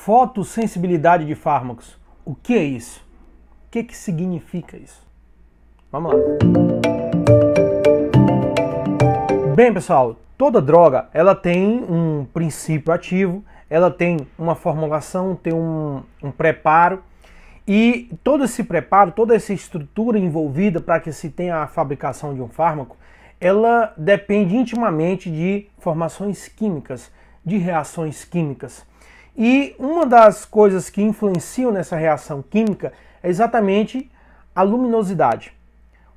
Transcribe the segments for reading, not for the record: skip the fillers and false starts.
Fotossensibilidade de fármacos. O que é isso? O que significa isso? Vamos lá. Bem, pessoal, toda droga ela tem um princípio ativo, ela tem uma formulação, tem um preparo, e todo esse preparo, toda essa estrutura envolvida para que se tenha a fabricação de um fármaco, ela depende intimamente de formações químicas, de reações químicas. E uma das coisas que influenciam nessa reação química é exatamente a luminosidade,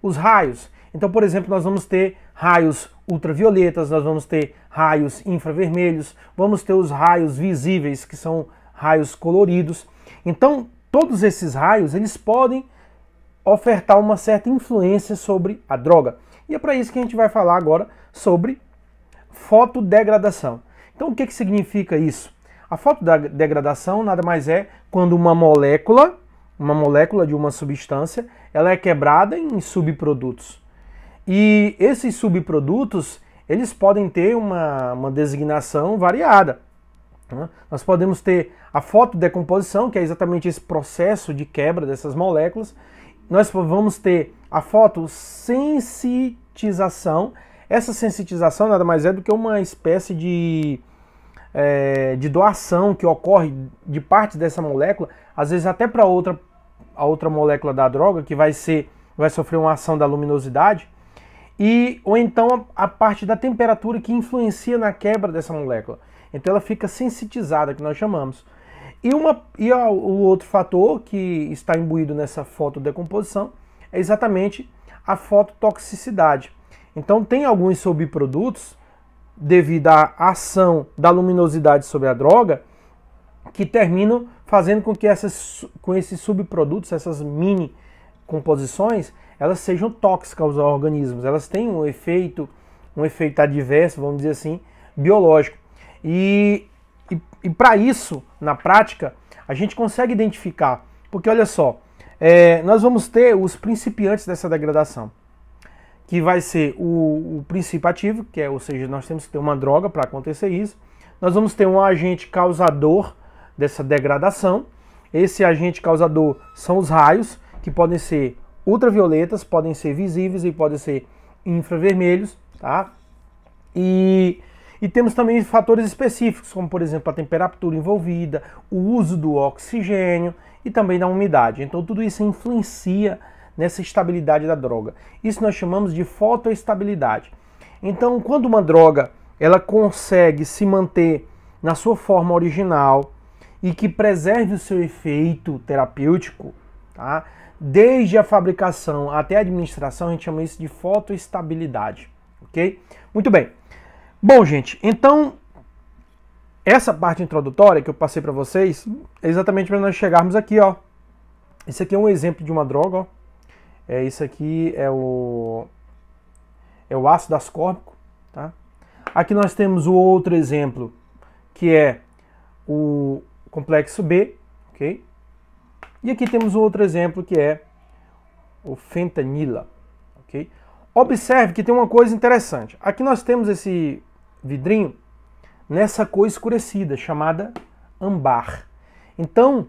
os raios. Então, por exemplo, nós vamos ter raios ultravioletas, nós vamos ter raios infravermelhos, vamos ter os raios visíveis, que são raios coloridos. Então, todos esses raios, eles podem ofertar uma certa influência sobre a droga. E é para isso que a gente vai falar agora sobre fotodegradação. Então, o que significa isso? A fotodegradação nada mais é quando uma molécula de uma substância, ela é quebrada em subprodutos. E esses subprodutos, eles podem ter uma designação variada. Nós podemos ter a fotodecomposição, que é exatamente esse processo de quebra dessas moléculas. Nós vamos ter a fotossensitização. Essa sensitização nada mais é do que uma espécie de doação que ocorre de parte dessa molécula, às vezes até para a outra molécula da droga, que vai sofrer uma ação da luminosidade, ou então a parte da temperatura que influencia na quebra dessa molécula. Então ela fica sensitizada, que nós chamamos. E o outro fator que está imbuído nessa fotodecomposição é exatamente a fototoxicidade. Então tem alguns subprodutos, devido à ação da luminosidade sobre a droga, que terminam fazendo com que esses subprodutos, essas mini composições, elas sejam tóxicas aos organismos. Elas têm um efeito adverso, vamos dizer assim, biológico. E para isso, na prática, a gente consegue identificar, porque olha só, nós vamos ter os principiantes dessa degradação, que vai ser o princípio ativo, ou seja, nós temos que ter uma droga para acontecer isso. Nós vamos ter um agente causador dessa degradação. Esse agente causador são os raios, que podem ser ultravioletas, podem ser visíveis e podem ser infravermelhos, tá? E temos também fatores específicos, como por exemplo a temperatura envolvida, o uso do oxigênio e também da umidade. Então tudo isso influencia nessa estabilidade da droga. Isso nós chamamos de fotoestabilidade. Então, quando uma droga ela consegue se manter na sua forma original e que preserve o seu efeito terapêutico, tá? Desde a fabricação até a administração, a gente chama isso de fotoestabilidade, ok? Muito bem. Bom, gente, então essa parte introdutória que eu passei para vocês é exatamente para nós chegarmos aqui, ó. Esse aqui é um exemplo de uma droga, ó. Isso aqui é o ácido ascórbico, tá? Aqui nós temos o outro exemplo, que é o complexo B, ok? E aqui temos o outro exemplo, que é o fentanila, ok? Observe que tem uma coisa interessante. Aqui nós temos esse vidrinho nessa cor escurecida, chamada âmbar. Então,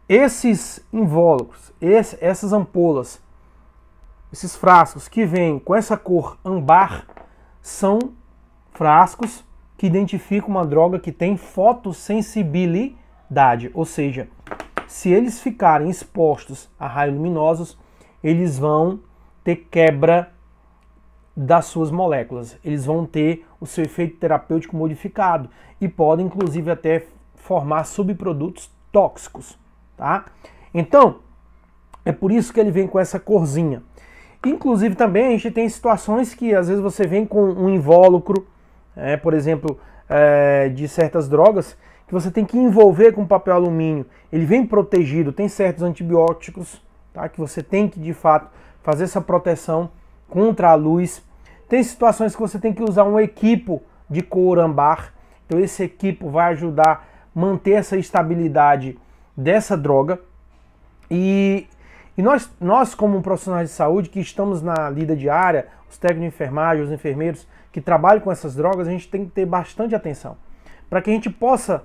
esses invólucros, essas ampolas, esses frascos que vêm com essa cor âmbar, são frascos que identificam uma droga que tem fotossensibilidade, ou seja, se eles ficarem expostos a raios luminosos, eles vão ter quebra das suas moléculas, eles vão ter o seu efeito terapêutico modificado e podem inclusive até formar subprodutos tóxicos, tá? Então, é por isso que ele vem com essa corzinha. Inclusive também a gente tem situações que às vezes você vem com um invólucro, por exemplo, de certas drogas, que você tem que envolver com papel alumínio. Ele vem protegido, tem certos antibióticos, tá, que você tem que de fato fazer essa proteção contra a luz. Tem situações que você tem que usar um equipo de cor âmbar. Então esse equipo vai ajudar a manter essa estabilidade dessa droga. E nós como profissionais de saúde que estamos na lida diária, os técnicos de enfermagem, os enfermeiros que trabalham com essas drogas, a gente tem que ter bastante atenção para que a gente possa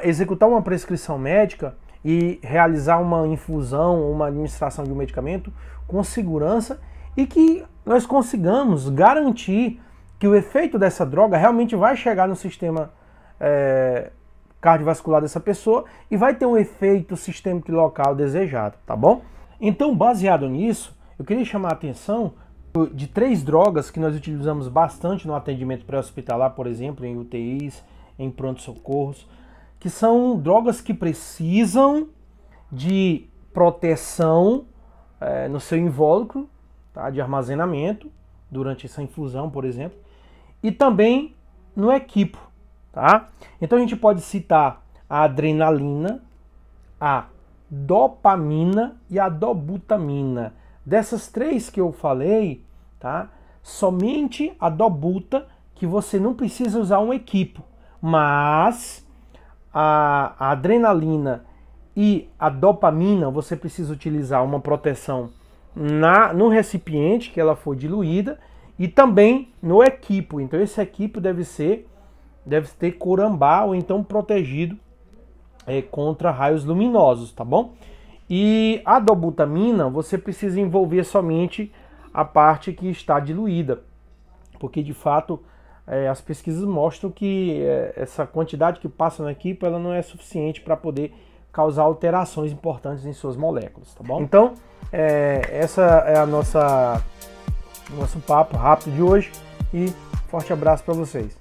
executar uma prescrição médica e realizar uma infusão, uma administração de um medicamento com segurança e que nós consigamos garantir que o efeito dessa droga realmente vai chegar no sistema cardiovascular dessa pessoa e vai ter um efeito sistêmico local desejado, tá bom? Então, baseado nisso, eu queria chamar a atenção de 3 drogas que nós utilizamos bastante no atendimento pré-hospitalar, por exemplo, em UTIs, em pronto-socorros, que são drogas que precisam de proteção no seu invólucro, tá, de armazenamento, durante essa infusão, por exemplo, e também no equipo, tá? Então a gente pode citar a adrenalina, a dopamina e a dobutamina. Dessas 3 que eu falei, tá? Somente a dobuta que você não precisa usar um equipo, mas a adrenalina e a dopamina você precisa utilizar uma proteção no recipiente que ela for diluída e também no equipo. Então esse equipo deve ter corambá ou então protegido contra raios luminosos, tá bom? E a dobutamina você precisa envolver somente a parte que está diluída, porque de fato as pesquisas mostram que essa quantidade que passa no equipo ela não é suficiente para poder causar alterações importantes em suas moléculas, tá bom? Então essa é nosso papo rápido de hoje e forte abraço para vocês.